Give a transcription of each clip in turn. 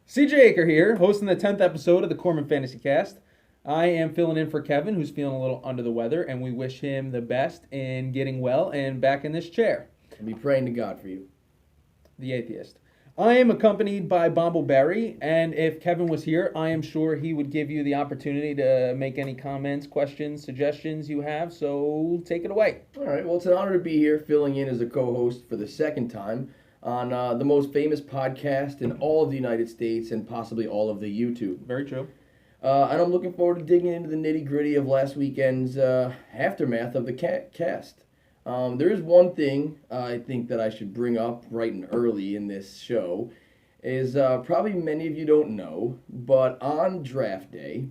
CJ Aker here, hosting the 10th episode of the Corman Fantasy Cast. I am filling in for Kevin, who's feeling a little under the weather, and we wish him the best in getting well and back in this chair. I'll be praying to God for you. The atheist. I am accompanied by Bombo Barry, and if Kevin was here, I am sure he would give you the opportunity to make any comments, questions, suggestions you have, so take it away. All right, well, it's an honor to be here filling in as a co-host for the second time on the most famous podcast in all of the United States and possibly all of the YouTube. Very true. And I'm looking forward to digging into the nitty-gritty of last weekend's aftermath of the cast. There is one thing I think that I should bring up right and early in this show is probably many of you don't know, but on draft day,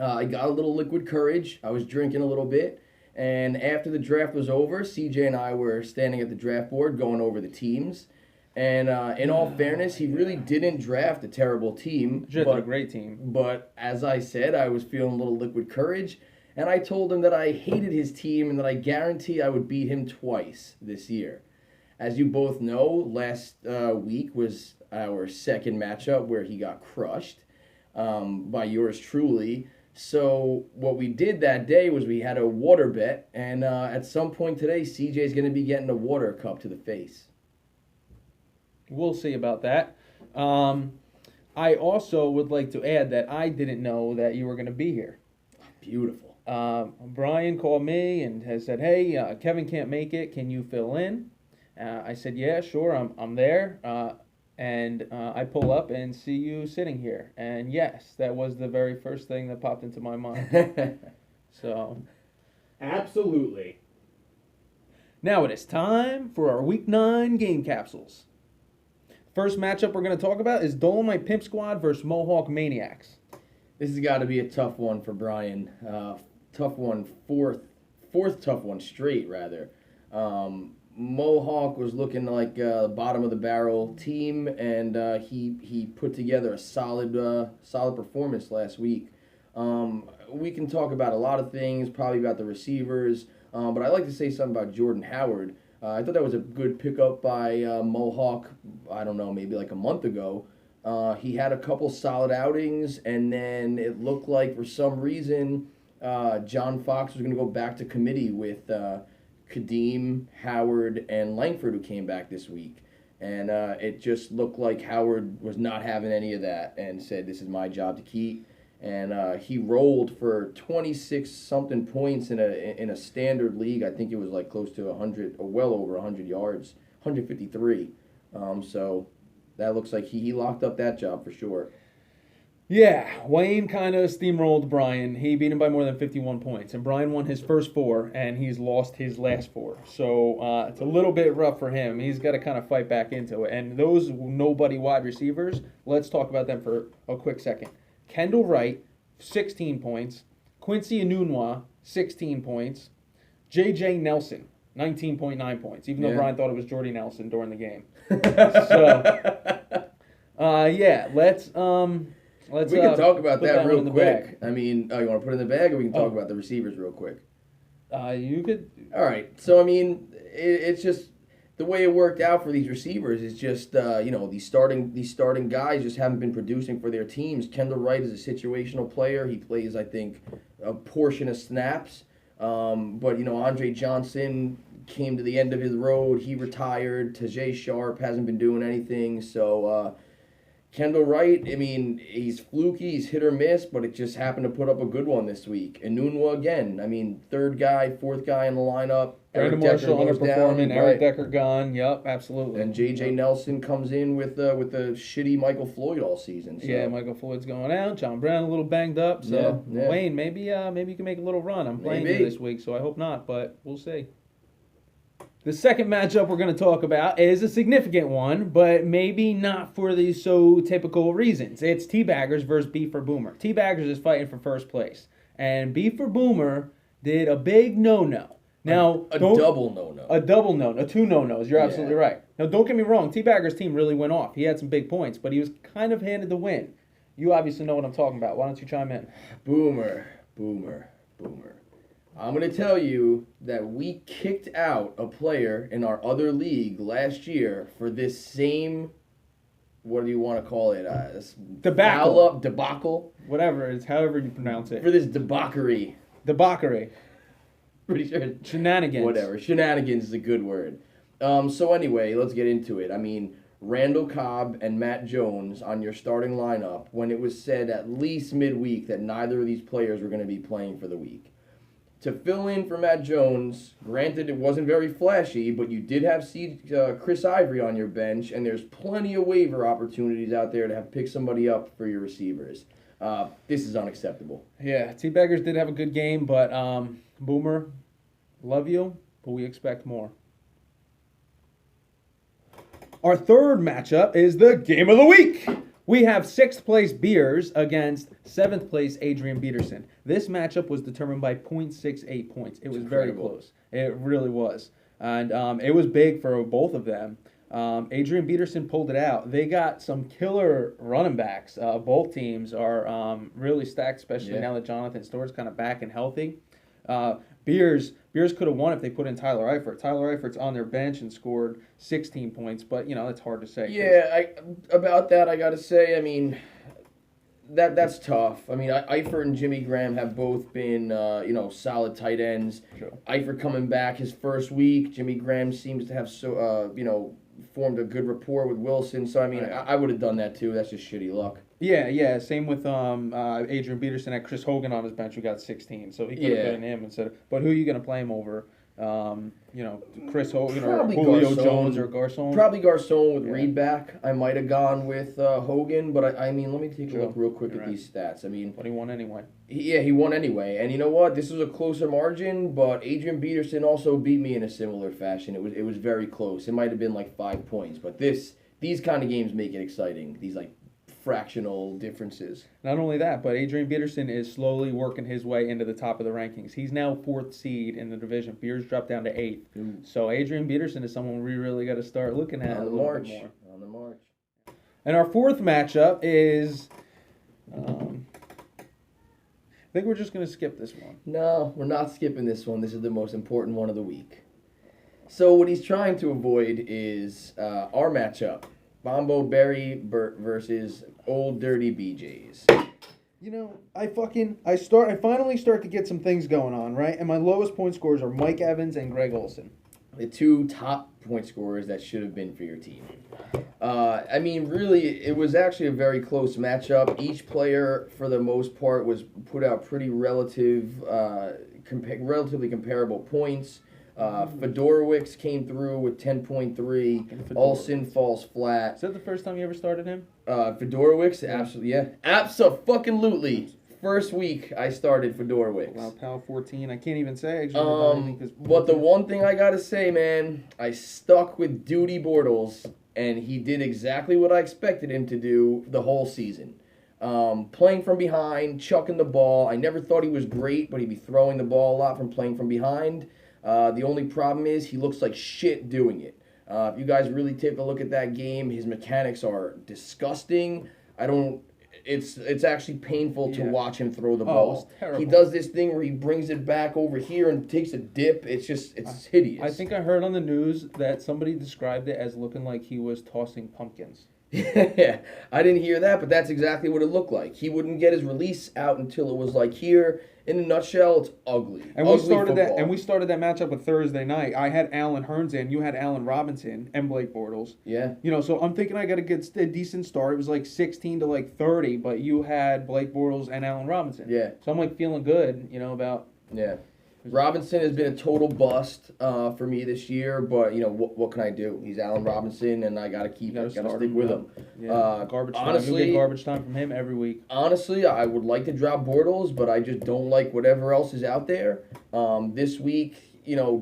I got a little liquid courage. I was drinking a little bit. And after the draft was over, CJ and I were standing at the draft board going over the teams. And in all fairness, he really didn't draft a terrible team. Just a great team. But as I said, I was feeling a little liquid courage. And I told him that I hated his team and that I guarantee I would beat him twice this year. As you both know, last week was our second matchup where he got crushed by yours truly. So what we did that day was we had a water bet, and at some point today, CJ's going to be getting a water cup to the face. We'll see about that. I also would like to add that I didn't know that you were going to be here. Beautiful. Brian called me and has said, hey, Kevin can't make it. Can you fill in? I said, yeah, sure, I'm there. And I pull up and see you sitting here. And yes, that was the very first thing that popped into my mind. So, absolutely. Now it is time for our Week 9 game capsules. First matchup we're going to talk about is Dolomite Pimp Squad versus Mohawk Maniacs. This has got to be a tough one for Brian. Tough one, fourth tough one straight, rather. Mohawk was looking like bottom of the barrel team, and he put together a solid performance last week. We can talk about a lot of things, probably about the receivers, but I'd like to say something about Jordan Howard. I thought that was a good pickup by Mohawk, I don't know, maybe like a month ago. He had a couple solid outings, and then it looked like for some reason John Fox was going to go back to committee with Kadeem, Howard, and Langford, who came back this week. And it just looked like Howard was not having any of that and said, "This is my job to keep." And he rolled for 26 something points in a standard league. I think it was like close to 100 or well over 100 yards, 153. So that looks like he locked up that job for sure. Yeah, Wayne kind of steamrolled Brian. He beat him by more than 51 points. And Brian won his first 4, and he's lost his last 4. So it's a little bit rough for him. He's got to kind of fight back into it. And those nobody wide receivers, let's talk about them for a quick second. Kendall Wright, 16 points. Quincy Enunwa, 16 points. J.J. Nelson, 19.9 points, even though Brian thought it was Jordy Nelson during the game. So, we can talk about that real Bag. quick. I mean, you want to put it in the bag, or we can talk about the receivers real quick? You could. All right. So, I mean, it's just the way it worked out for these receivers is just, these starting guys just haven't been producing for their teams. Kendall Wright is a situational player. He plays, I think, a portion of snaps. But, Andre Johnson came to the end of his road. He retired. Tajay Sharp hasn't been doing anything. So, Kendall Wright, I mean, he's fluky, he's hit or miss, but it just happened to put up a good one this week. And Nunwa again, I mean, third guy, fourth guy in the lineup. Brandon Marshall underperforming, Eric Decker gone. Yep, absolutely. And J.J. Nelson comes in with the shitty Michael Floyd all season. So. Yeah, Michael Floyd's going out. John Brown a little banged up. So yeah. Wayne, maybe you can make a little run. I'm playing you this week, so I hope not, but we'll see. The second matchup we're going to talk about is a significant one, but maybe not for the so typical reasons. It's Teabaggers versus Beef for Boomer. Teabaggers is fighting for first place, and Beef for Boomer did a big no-no. Now a double no-no. A double no-no. 2 no-nos. You're absolutely right. Now, don't get me wrong. Teabaggers' team really went off. He had some big points, but he was kind of handed the win. You obviously know what I'm talking about. Why don't you chime in? Boomer. I'm going to tell you that we kicked out a player in our other league last year for this same, what do you want to call it? Debacle? Whatever, it's however you pronounce it. For this debauchery. Pretty sure. Shenanigans. Whatever. Shenanigans is a good word. So anyway, let's get into it. I mean, Randall Cobb and Matt Jones on your starting lineup when it was said at least midweek that neither of these players were going to be playing for the week. To fill in for Matt Jones, granted it wasn't very flashy, but you did have Chris Ivory on your bench, and there's plenty of waiver opportunities out there to have pick somebody up for your receivers. This is unacceptable. Yeah, Teabaggers did have a good game, but Boomer, love you, but we expect more. Our third matchup is the game of the week. We have 6th place Beers against 7th place Adrian Peterson. This matchup was determined by 0.68 points. It was very close. It really was. And it was big for both of them. Adrian Peterson pulled it out. They got some killer running backs. Both teams are really stacked, especially now that Jonathan Stewart's kind of back and healthy. Beers could have won if they put in Tyler Eifert. Tyler Eifert's on their bench and scored 16 points, but that's hard to say. Yeah, about that I got to say, I mean, that's tough. I mean, Eifert and Jimmy Graham have both been solid tight ends. Sure. Eifert coming back his first week. Jimmy Graham seems to have formed a good rapport with Wilson. So I mean, I would have done that too. That's just shitty luck. Yeah. Same with Adrian Peterson had Chris Hogan on his bench who got 16, so he could have put in him instead of. But who are you going to play him over? Chris Hogan probably or Julio Garcon. Jones or Garcon? Probably Garcon with Reed back. I might have gone with Hogan, but I mean, let me take a look real quick at these stats. I mean, but he won anyway. He won anyway. And you know what? This was a closer margin, but Adrian Peterson also beat me in a similar fashion. It was very close. It might have been like 5 points, but these kind of games make it exciting. These like fractional differences. Not only that, but Adrian Peterson is slowly working his way into the top of the rankings. He's now 4th seed in the division. Beers dropped down to 8th. Ooh. So Adrian Peterson is someone we really got to start looking at a little bit more. On the march. And our 4th matchup is... I think we're just going to skip this one. No, we're not skipping this one. This is the most important one of the week. So what he's trying to avoid is our matchup. Bombo Berry versus Old Dirty BJ's. I finally start to get some things going on, right? And my lowest point scorers are Mike Evans and Greg Olson. the two top point scorers that should have been for your team. I mean, really, it was actually a very close matchup. Each player, for the most part, was put out pretty relatively comparable points. Fedorowicz came through with 10.3. Olsen falls flat. Is that the first time you ever started him? Fedorowicz, absolutely, yeah. Abso-fucking-lutely. First week I started Fedorowicz. Wow, Pal 14. I can't even say actually. But the one thing I gotta say, man, I stuck with Duty Bortles, and he did exactly what I expected him to do the whole season. Playing from behind, chucking the ball. I never thought he was great, but he'd be throwing the ball a lot from playing from behind. The only problem is he looks like shit doing it. If you guys really take a look at that game, his mechanics are disgusting. It's actually painful to watch him throw the ball. It's terrible. He does this thing where he brings it back over here and takes a dip. It's hideous. I think I heard on the news that somebody described it as looking like he was tossing pumpkins. Yeah, I didn't hear that, but that's exactly what it looked like. He wouldn't get his release out until it was like here. In a nutshell, it's ugly. And ugly we started football. that. And we started that matchup with Thursday night. I had Allen Hearns in. You had Allen Robinson and Blake Bortles. Yeah. You know, so I'm thinking I got to get a decent start. It was like 16 to like 30, but you had Blake Bortles and Allen Robinson. Yeah. So I'm like feeling good. You know about. Yeah. Robinson has been a total bust for me this year, but what can I do? He's Allen Robinson, and I gotta stick with him. Yeah. Garbage time. Honestly, You'll get garbage time from him every week. Honestly, I would like to drop Bortles, but I just don't like whatever else is out there. This week,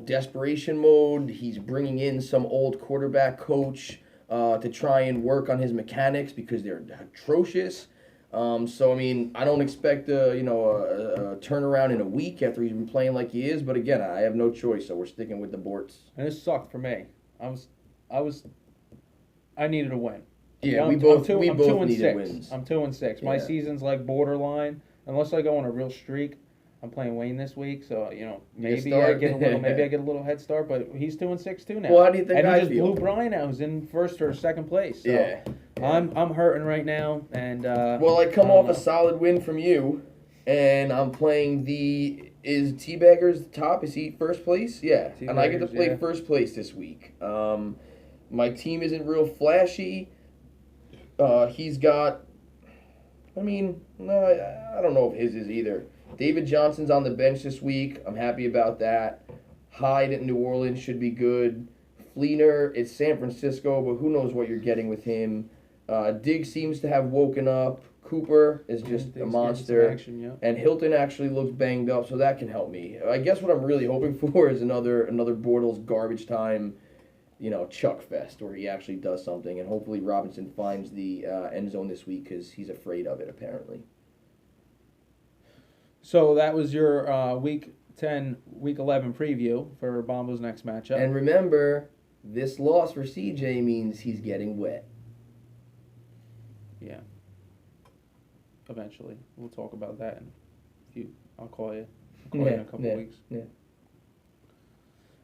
desperation mode. He's bringing in some old quarterback coach to try and work on his mechanics because they're atrocious. So I mean, I don't expect a turnaround in a week after he's been playing like he is. But again, I have no choice, so we're sticking with the Borts. And this sucked for me. I needed a win. Yeah, I'm we both needed needed wins. I'm 2-6. My Yeah. season's like borderline. Unless I go on a real streak. I'm playing Wayne this week, so maybe I get a little head start. But he's 2-6 too now. Well, how do you think and I he just feel? blew Brian out, who's in first or second place. So Yeah. I'm hurting right now, and Well, I come off a solid win from you, and I'm playing is Teabagger's top? Is he first place? Yeah, and I get to play first place this week. My team isn't real flashy. He's got. I mean, no, I don't know if his is either. David Johnson's on the bench this week. I'm happy about that. Hyde at New Orleans should be good. Fleener, it's San Francisco, but who knows what you're getting with him. Diggs seems to have woken up. Cooper is just a monster. Action, yeah. And Hilton actually looks banged up, so that can help me. I guess what I'm really hoping for is another Bortles garbage time, Chuck Fest, where he actually does something. And hopefully Robinson finds the end zone this week because he's afraid of it, apparently. So that was your Week 10, Week 11 preview for Bombo's next matchup. And remember, this loss for CJ means he's getting wet. Yeah. Eventually. We'll talk about that in a few. I'll call you. In a couple weeks. Yeah.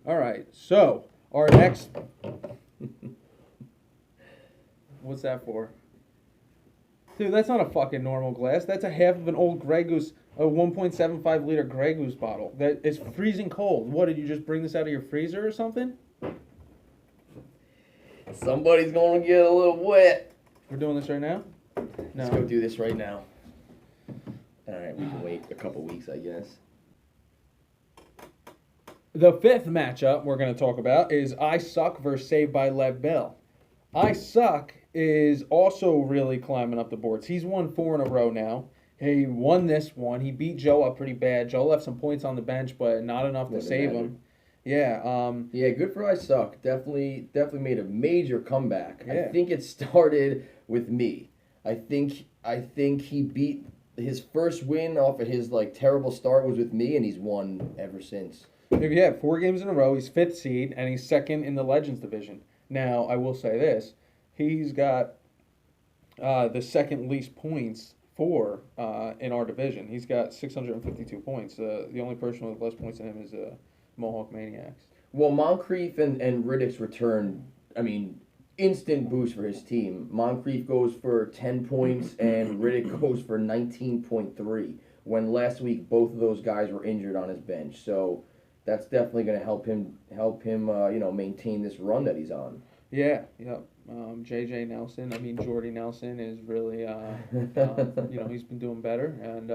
All right. So, our next... What's that for? Dude, that's not a fucking normal glass. That's a half of an old Grey Goose, a 1.75 liter Grey Goose bottle. That is freezing cold. What, did you just bring this out of your freezer or something? Somebody's going to get a little wet. We're doing this right now? No. Let's go do this right now. All right, we can wait a couple weeks, I guess. The fifth matchup we're going to talk about is I Suck versus Saved by Lev Bell. I Suck is also really climbing up the boards. He's won 4 in a row now. He won this one. He beat Joe up pretty bad. Joe left some points on the bench, but not enough to save him. Yeah. Yeah, good for I Suck. Definitely made a major comeback. Yeah. I think it started with me. I think he beat his first win off of his terrible start was with me, and he's won ever since. Yeah, 4 games in a row. He's 5th seed, and he's 2nd in the Legends division. Now, I will say this. He's got the second least points in our division. He's got 652 points. The only person with less points than him is Mohawk Maniacs. Well, Moncrief and Riddick's return, instant boost for his team. Moncrief goes for 10 points, and Riddick goes for 19.3, when last week both of those guys were injured on his bench. So that's definitely going to help him maintain this run that he's on. Yeah, yep. JJ Nelson, Jordy Nelson is really, he's been doing better. And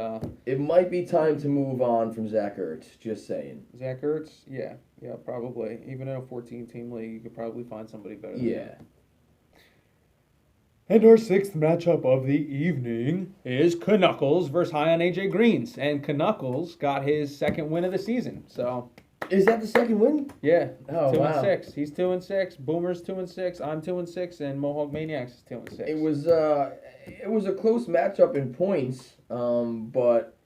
it might be time to move on from Zach Ertz, just saying. Zach Ertz, yeah, probably. Even in a 14-team league, you could probably find somebody better than him. And our sixth matchup of the evening is Knuckles versus High on AJ Greens. And Knuckles got his second win of the season, so... Is that the second win? Yeah. Oh, 2-6. He's 2-6. Boomer's 2-6. I'm 2-6, and Mohawk Maniacs is 2-6. It was a close matchup in points, but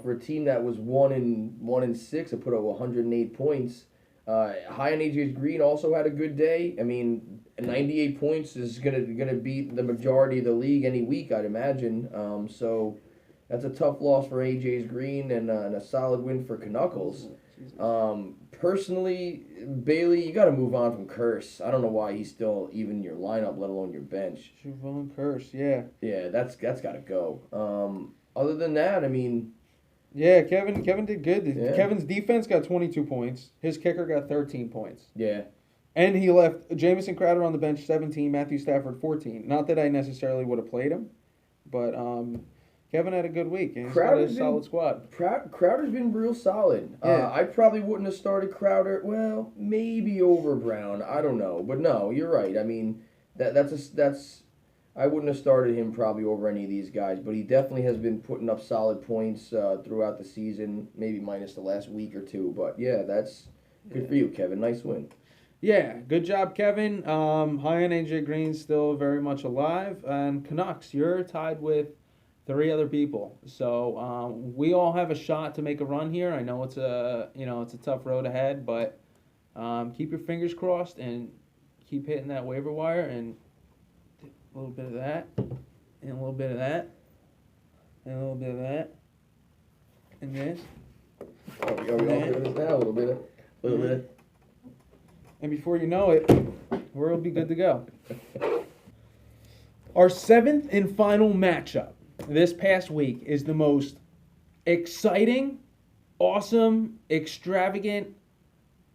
for a team that was 1-6 and put up 108 points, High on AJ's Green also had a good day. 98 points is gonna beat the majority of the league any week, I'd imagine. So that's a tough loss for AJ's Green and a solid win for Knuckles. Personally, Bailey, you got to move on from Curse. I don't know why he's still even in your lineup, let alone your bench. Javon Curse, yeah. Yeah, that's got to go. Other than that, yeah, Kevin did good. Yeah. Kevin's defense got 22 points. His kicker got 13 points. Yeah. And he left Jamison Crowder on the bench 17, Matthew Stafford 14. Not that I necessarily would have played him, but Kevin had a good week, and he's got a solid squad. Crowder's been real solid. Yeah. I probably wouldn't have started Crowder. Well, maybe over Brown. I don't know, but no, you're right. That's I wouldn't have started him probably over any of these guys, but he definitely has been putting up solid points throughout the season. Maybe minus the last week or two, but yeah, that's good for you, Kevin. Nice win. Yeah, good job, Kevin. High on AJ Green still very much alive, and Canucks, you're tied with 3 other people. So we all have a shot to make a run here. I know it's a tough road ahead, but keep your fingers crossed and keep hitting that waiver wire and a little bit of that and a little bit of that and a little bit of that and this. Are we all doing this now? A little bit. And before you know it, we'll be good to go. Our 7th and final matchup this past week is the most exciting, awesome, extravagant,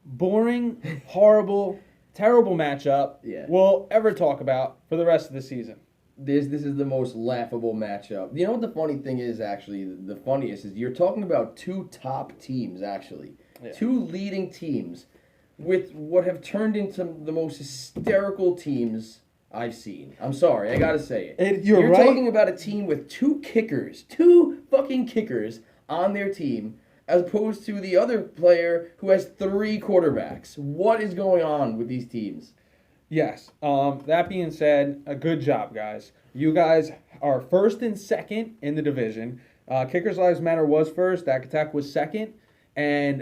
boring, horrible, terrible matchup we'll ever talk about for the rest of the season. This is the most laughable matchup. You know what the funny thing is, actually? The funniest is you're talking about 2 top teams, actually. Yeah. 2 leading teams with what have turned into the most hysterical teams I've seen. I'm sorry, I gotta say it. You're right. Talking about a team with 2 kickers, 2 fucking kickers on their team, as opposed to the other player who has 3 quarterbacks. What is going on with these teams? Yes. That being said, a good job, guys. You guys are 1st and 2nd in the division. Kickers Lives Matter was 1st. Dak Attack was 2nd. And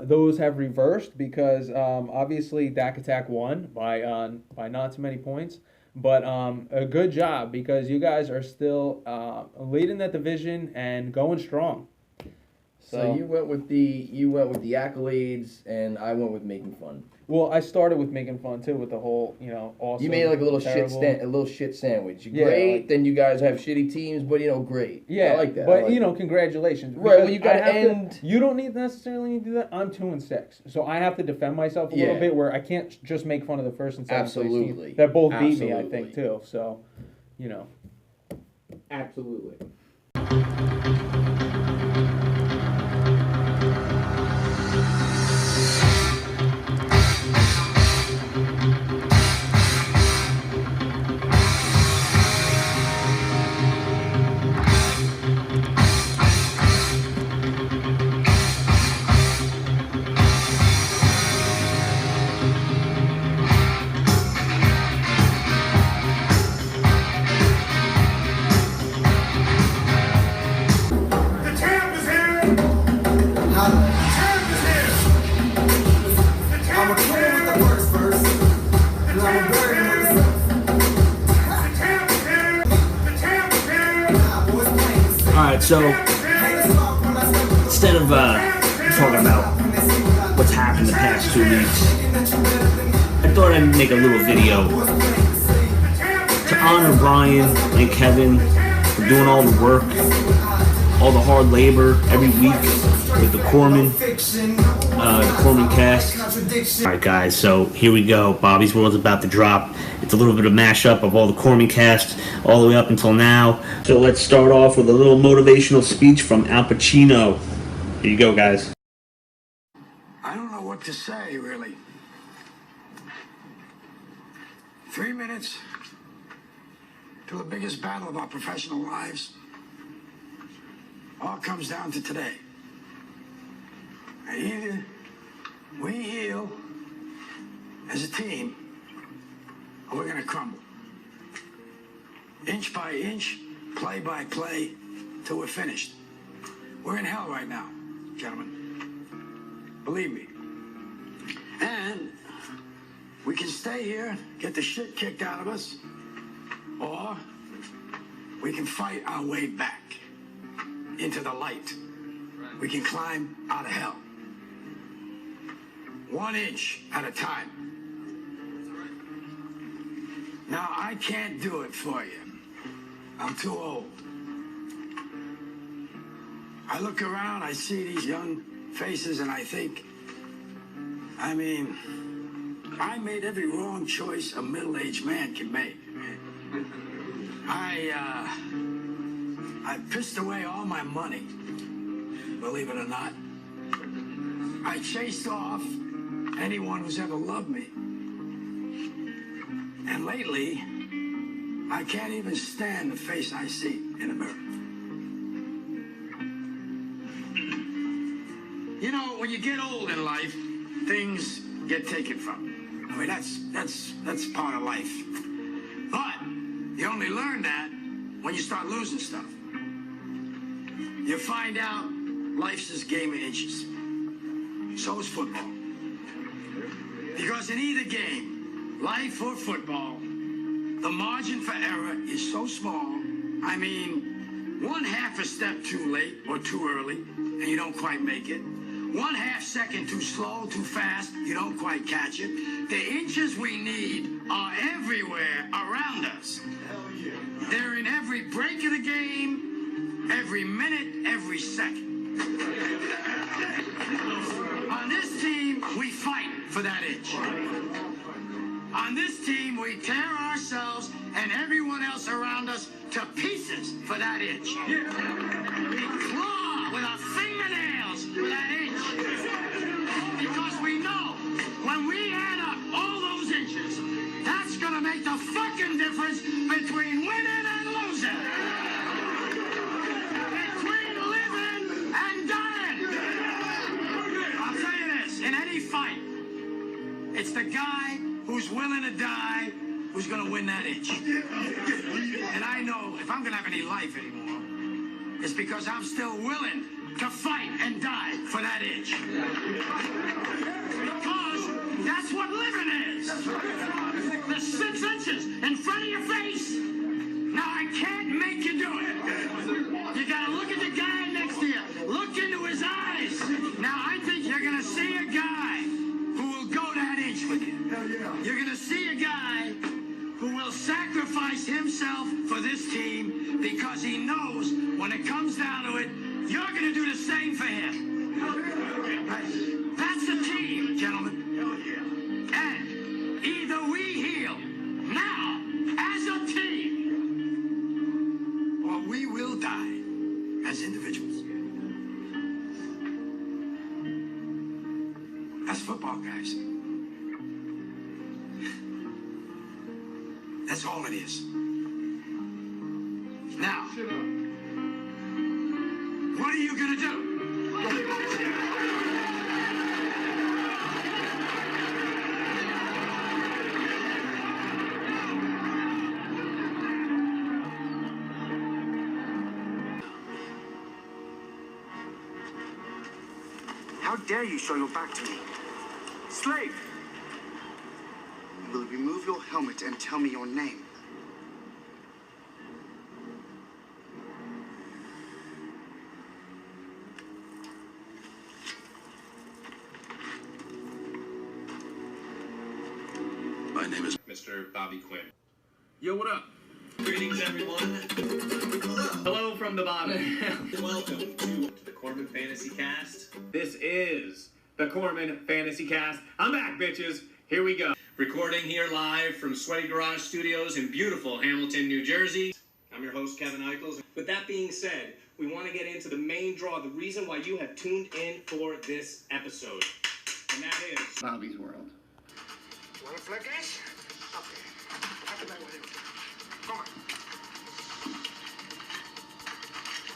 those have reversed because obviously Dak Attack won by not too many points. But a good job because you guys are still leading that division and going strong. So you went with the accolades, and I went with making fun. Well, I started with making fun too with the whole awesome. You made like a little shit sandwich. Great. Then you guys have shitty teams, but great. Yeah, I like that. But congratulations. Right. Well, you got to end. You don't necessarily need to do that. I'm 2-6, so I have to defend myself a little bit. Where I can't just make fun of the 1st and 2nd place team that both beat me. I think too. So, Absolutely. Alright, so instead of talking about what's happened the past 2 weeks, I thought I'd make a little video to honor Brian and Kevin for doing all the work, all the hard labor every week with the corpsman. the Corman cast. Alright guys, so here we go. Bobby's World's about to drop. It's a little bit of mashup of all the Corman cast all the way up until now. So let's start off with a little motivational speech from Al Pacino. Here you go, guys. I don't know what to say, really. 3 minutes to the biggest battle of our professional lives. All comes down to today. Either we heal as a team, or we're gonna crumble. Inch by inch, play by play, till we're finished. We're in hell right now, gentlemen. Believe me. And we can stay here, get the shit kicked out of us, or we can fight our way back into the light. We can climb out of hell. 1 inch at a time. Now, I can't do it for you. I'm too old. I look around, I see these young faces, and I think, I made every wrong choice a middle-aged man can make. I pissed away all my money, believe it or not. I chased off anyone who's ever loved me. And lately, I can't even stand the face I see in a mirror. You know, when you get old in life, things get taken from you. I mean, that's part of life. But you only learn that when you start losing stuff. You find out life's this game of inches. So is football. Because in either game, life or football, the margin for error is so small. I mean, 1/2 step too late or too early, and you don't quite make it. 1/2 second too slow, too fast, you don't quite catch it. The inches we need are everywhere around us. They're in every break of the game, every minute, every second. On this team, we fight for that inch. On this team, we tear ourselves and everyone else around us to pieces for that inch. We claw with our fingernails for that inch. Because we know when we add up all those inches, that's gonna make the fucking difference between winning and losing. Between living and dying. I'll tell you this, in any fight, it's the guy who's willing to die who's gonna win that inch. And I know if I'm gonna have any life anymore, it's because I'm still willing to fight and die for that inch. Because that's what living is. The 6 inches in front of your face. Now I can't make you do it. You gotta look at the guy next to you. Look into his eyes. Now I think you're gonna see a guy who will go that inch with you. You're gonna see a guy who will sacrifice himself for this team because he knows when it comes down to it, you're gonna do the same for him. That's the team, gentlemen. And either we heal now as a team, or we will die as individuals. That's football, guys. That's all it is. Now, what are you gonna do? How dare you show your back to me? Slave! You will remove your helmet and tell me your name. My name is Mr. Bobby Quinn. Yo, what up? Greetings, everyone. Hello from the bottom. Welcome to the Corbin Fantasy Cast. This is the Corman Fantasy Cast. I'm back, bitches. Here we go. Recording here live from Sweaty Garage Studios in beautiful Hamilton, New Jersey. I'm your host, Kevin Eichels. With that being said, we want to get into the main draw, the reason why you have tuned in for this episode. And that is Bobby's World. Want to flick this? Okay. I can play with you. Come on.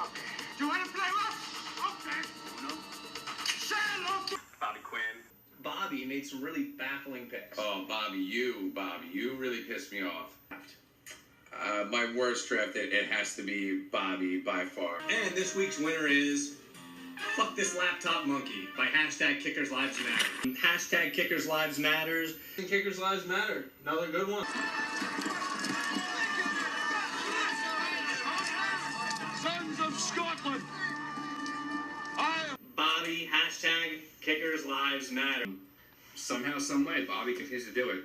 Okay. You want to play with? Okay. No. Say hello to Bobby Quinn. Bobby made some really baffling picks. Oh, Bobby, you really pissed me off. My worst draft, it has to be Bobby by far. And this week's winner is Fuck This Laptop Monkey by hashtag Kickers Lives Matter. Hashtag Kickers Lives Matters. Kickers Lives Matter. Another good one. Sons of Scotland. Bobby, hashtag Kickers Lives Matter. Somehow, some way, Bobby continues to do it.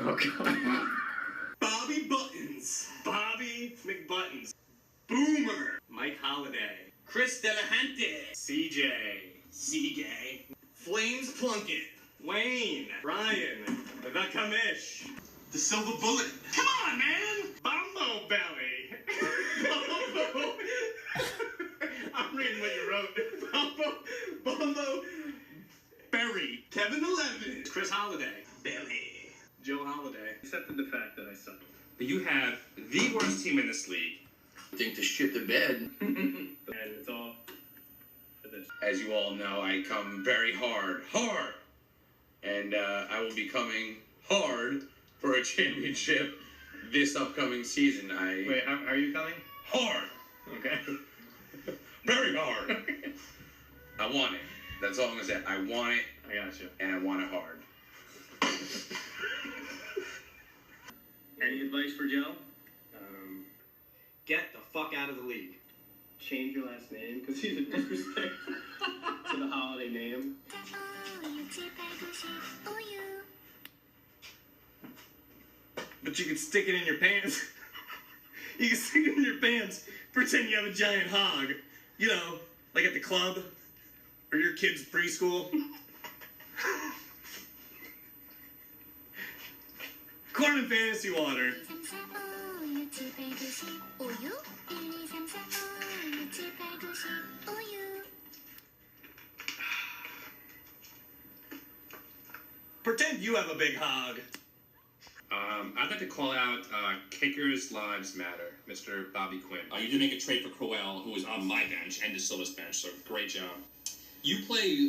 Oh, God. Bobby Buttons. Bobby McButtons. Boomer. Mike Holiday. Chris Delahante. CJ. CJ. Flames Plunkett. Wayne. Ryan. The Commish. The Silver Bullet. Come on, man. Bumbo Belly. Bumbo. I'm reading what you wrote. Bumbo. Berry. Kevin 11. Chris Holiday. Belly. Joe Holiday. Accepted the fact that I suck. But you have the worst team in this league. I think to shit the bed. And it's all for this. As you all know, I come very hard. And I will be coming hard for a championship this upcoming season. Wait, how are you coming? Hard. Okay. Very hard. I want it. That's all I'm going to say. I want it, I got you. and I want it hard. Any advice for Joe? Get the fuck out of the league. Change your last name because he's a disrespect to the holiday name. But you can stick it in your pants. You can stick it in your pants. Pretend you have a giant hog. You know, like at the club or your kid's preschool. Corn and fantasy water. Pretend you have a big hog. I'd like to call out Kickers Lives Matter, Mr. Bobby Quinn. You did make a trade for Crowell, who was on my bench and DeSilva's bench, so great job. You play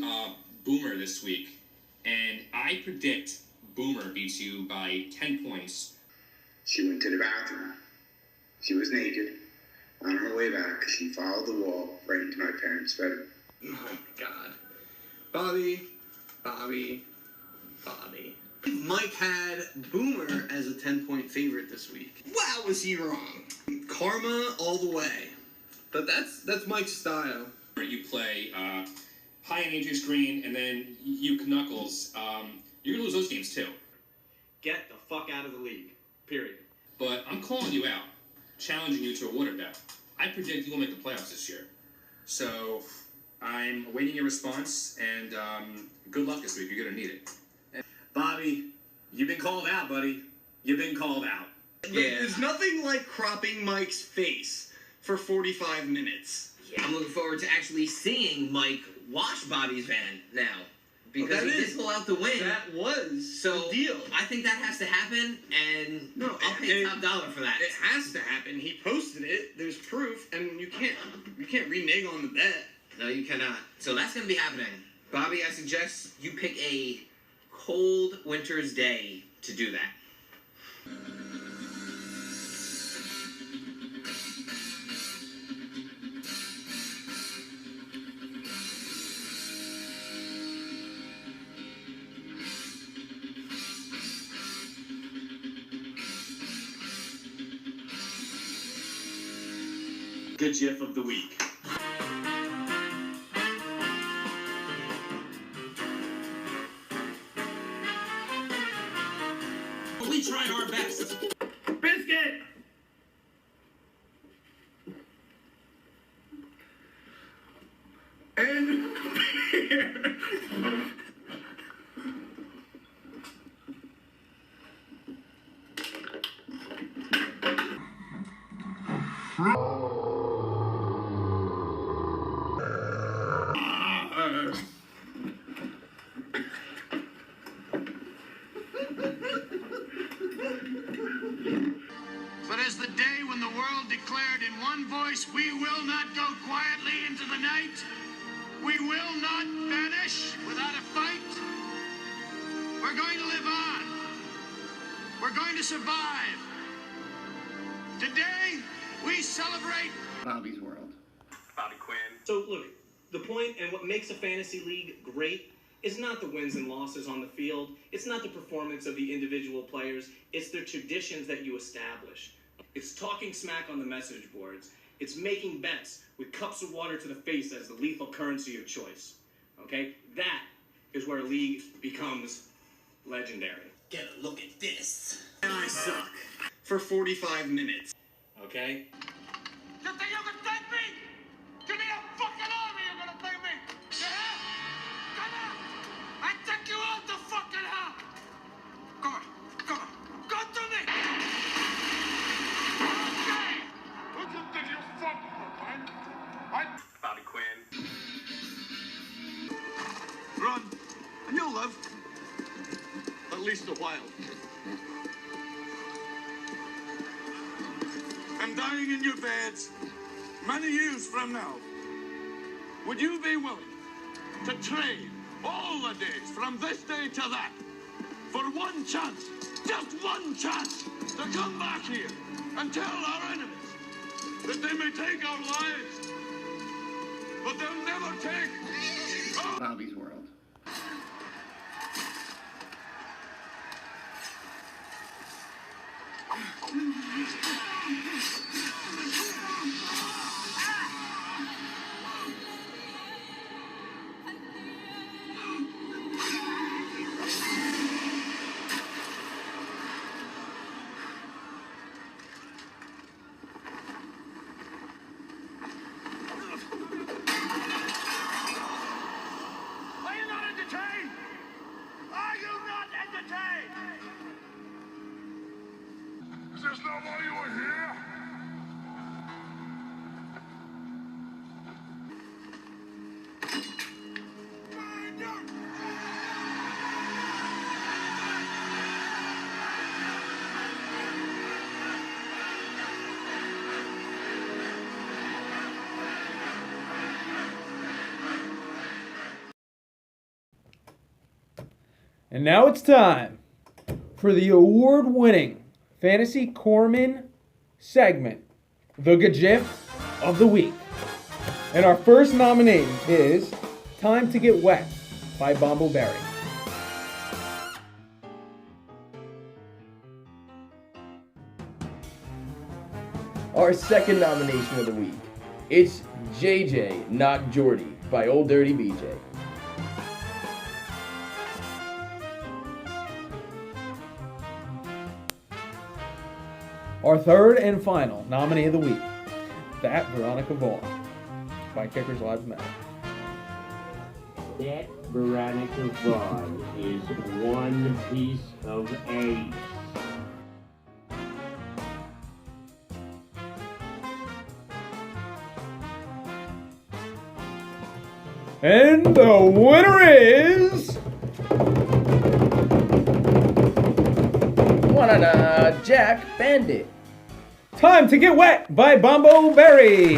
Boomer this week, and I predict Boomer beats you by 10 points. She went to the bathroom. She was naked. On her way back, she followed the wall right into my parents' bedroom. Oh my God. Bobby. Mike had Boomer as a 10-point favorite this week. Wow, was he wrong. Karma all the way. But that's Mike's style. You play high on Adrian Green, and then you Knuckles. You're going to lose those games too. Get the fuck out of the league. Period. But I'm calling you out, challenging you to a water bet. I predict you will make the playoffs this year. So I'm awaiting your response, and good luck this week. You're going to need it. Bobby, you've been called out, buddy. You've been called out. Yeah. There's nothing like cropping Mike's face for 45 minutes. Yeah, I'm looking forward to actually seeing Mike wash Bobby's van now. Because he did pull out the win. That was so the deal. I think that has to happen, and I'll pay top dollar for that. It has to happen. He posted it. There's proof, and you can't renege on the bet. No, you cannot. So that's going to be happening. Bobby, I suggest you pick a cold winter's day to do that. Good GIF of the week. But as the day when the world declared in one voice, we will not go quietly into the night, we will not vanish without a fight, we're going to live on. We're going to survive. Today, we celebrate Bobby's World. Bobby Quinn. So look, the point and what makes a fantasy league great is not the wins and losses on the field. It's not the performance of the individual players. It's the traditions that you establish. It's talking smack on the message boards. It's making bets with cups of water to the face as the lethal currency of choice. Okay? That is where a league becomes legendary. Get a look at this. And I suck. For 45 minutes. Okay? You think you can take me? Give me a fucking army, you're gonna take me! Yeah? Come on! I take you out the fucking hell! Come on, come on, go to me! Okay! Who you think you're fucking with, man? Bobby Quinn. Run, and you'll live. At least a while. And dying in your beds many years from now, would you be willing to trade all the days from this day to that for one chance, just one chance, to come back here and tell our enemies that they may take our lives, but they'll never take Bobby's World. Are you not entertained? Are you not entertained? Is this not why you were here? And now it's time for the award-winning Fantasy Corpsman segment, the GIF of the Week. And our first nominee is Time to Get Wet by Bombo Berry. Our second nomination of the week, it's JJ, Not Jordy by Old Dirty BJ. Our third and final nominee of the week, That Veronica Vaughn by Kickers Lives Matter. That Veronica Vaughn is one piece of ace. And the winner is... Jack Bandit. Time to Get Wet by Bombo Berry.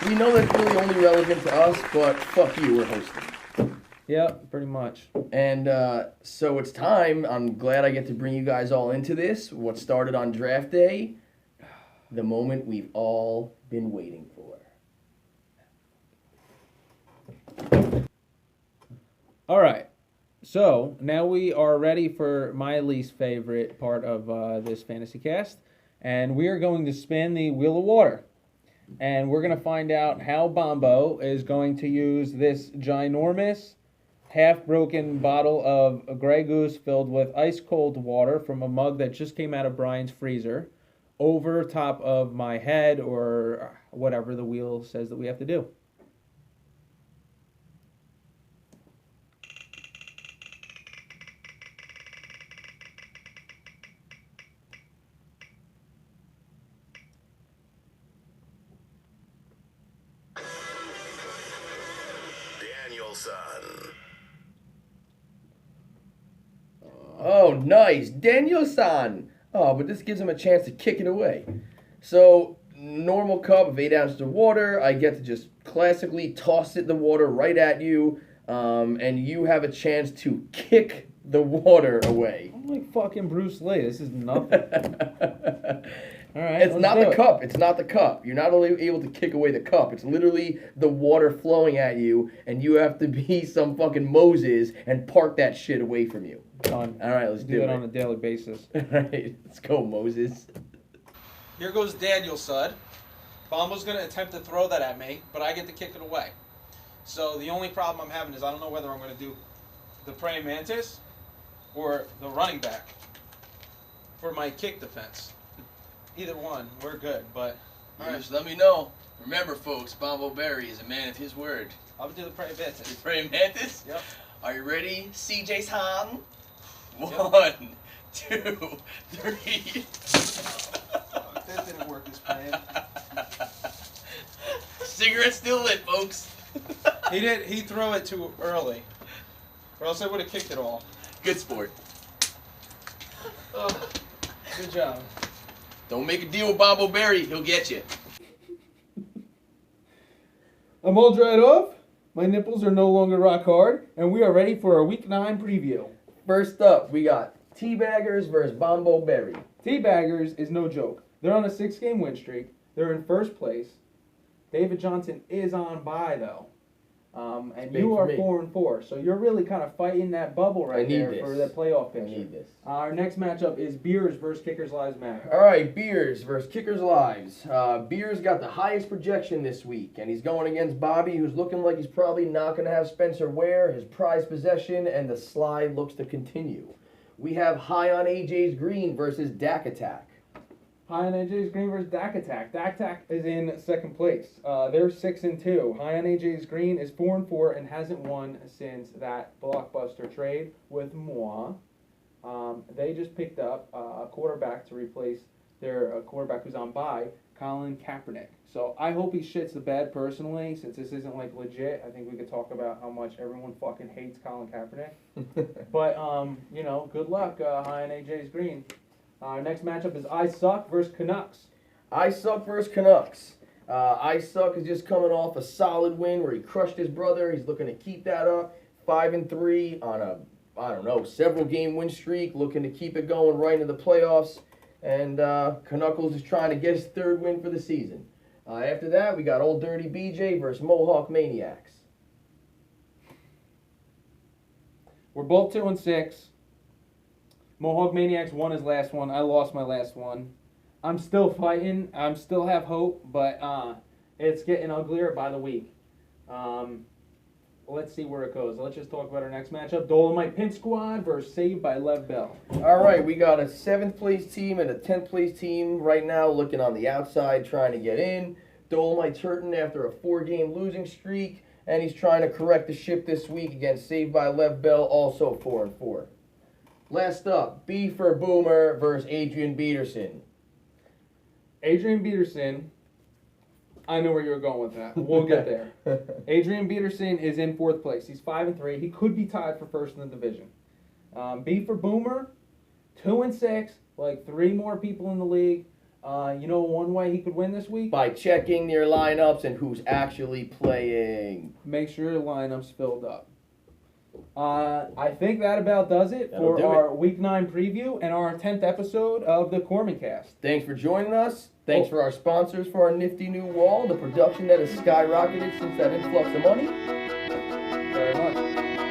We know that's really only relevant to us, but fuck you, we're hosting. Yeah, pretty much. And so it's time. I'm glad I get to bring you guys all into this. What started on draft day, the moment we've all been waiting for. All right. So now we are ready for my least favorite part of this fantasy cast. And we are going to spin the Wheel of Water. And we're going to find out how Bombo is going to use this ginormous, half-broken bottle of Grey Goose filled with ice-cold water from a mug that just came out of Brian's freezer over top of my head or whatever the wheel says that we have to do. Danielson. Oh, nice. Daniel-san. Oh, but this gives him a chance to kick it away. So, normal cup of 8 ounces of water. I get to just classically toss it in the water right at you. And you have a chance to kick the water away. I'm like fucking Bruce Lee. This is nothing. All right. It's not the cup. It's not the cup. You're not only able to kick away the cup. It's literally the water flowing at you, and you have to be some fucking Moses and park that shit away from you. Done. All right, let's do that it on a daily basis. All right, let's go, Moses. Here goes Daniel Sud. Bombo's going to attempt to throw that at me, but I get to kick it away. So the only problem I'm having is I don't know whether I'm going to do the praying mantis or the running back for my kick defense. Either one, we're good, but... All right, just let me know. Remember, folks, Bombo Berry is a man of his word. I'll do the praying mantis. Praying mantis? Yep. Are you ready, CJ's Han? Yep. 1, 2, 3. That didn't work as planned. Cigarette still lit, folks. He threw it too early, or else I would have kicked it all. Good sport. Good job. Don't make a deal with Bombo Berry. He'll get you. I'm all dried off. My nipples are no longer rock hard, and we are ready for our Week 9 preview. First up, we got Teabaggers versus Bombo Berry. Teabaggers is no joke. They're on a 6-game win streak. They're in first place. David Johnson is on bye, though. And you are 4-4, so you're really kind of fighting that bubble right there for the playoff picture. I need this. Our next matchup is Beers versus Kickers Lives Matter. All right, Beers versus Kickers Lives. Beers got the highest projection this week, and he's going against Bobby, who's looking like he's probably not going to have Spencer Ware, his prized possession, and the slide looks to continue. We have High on AJ's Green versus Dak Attack. High on AJ's Green versus Dak Attack. Dak Attack is in second place. They're 6-2. High on AJ's Green is 4-4 and hasn't won since that blockbuster trade with moi. They just picked up a quarterback to replace their quarterback who's on bye, Colin Kaepernick. So I hope he shits the bed personally, since this isn't like legit. I think we could talk about how much everyone fucking hates Colin Kaepernick. But you know, good luck, High on AJ's Green. Our next matchup is I Suck versus Canucks. I Suck versus Canucks. I Suck is just coming off a solid win where he crushed his brother. He's looking to keep that up. 5-3 on a, several game win streak. Looking to keep it going right into the playoffs. And Canuckles is trying to get his 3rd win for the season. After that, we got Old Dirty BJ versus Mohawk Maniacs. We're both 2-6. Mohawk Maniacs won his last one. I lost my last one. I'm still fighting. I still have hope, but it's getting uglier by the week. Let's see where it goes. Let's just talk about our next matchup. Dolomite Pimp Squad versus Saved by Lev Bell. All right, we got a 7th place team and a 10th place team right now looking on the outside trying to get in. Dolomite's hurting after a 4-game losing streak, and he's trying to correct the ship this week against Saved by Lev Bell, also 4-4. Last up, B for Boomer versus Adrian Peterson. Adrian Peterson, I know where you're going with that. We'll get there. Adrian Peterson is in 4th place. He's 5-3. He could be tied for 1st in the division. B for Boomer, 2-6, like 3 more people in the league. You know one way he could win this week? By checking their lineups and who's actually playing. Make sure your lineup's filled up. I think that about does it for our Week 9 preview and our 10th episode of the Corman Cast. Thanks for joining us. Thanks for our sponsors for our nifty new wall, the production that has skyrocketed since that influx of money. Very much.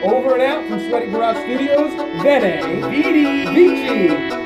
Over and out from Sweaty Garage Studios, Vene Vici.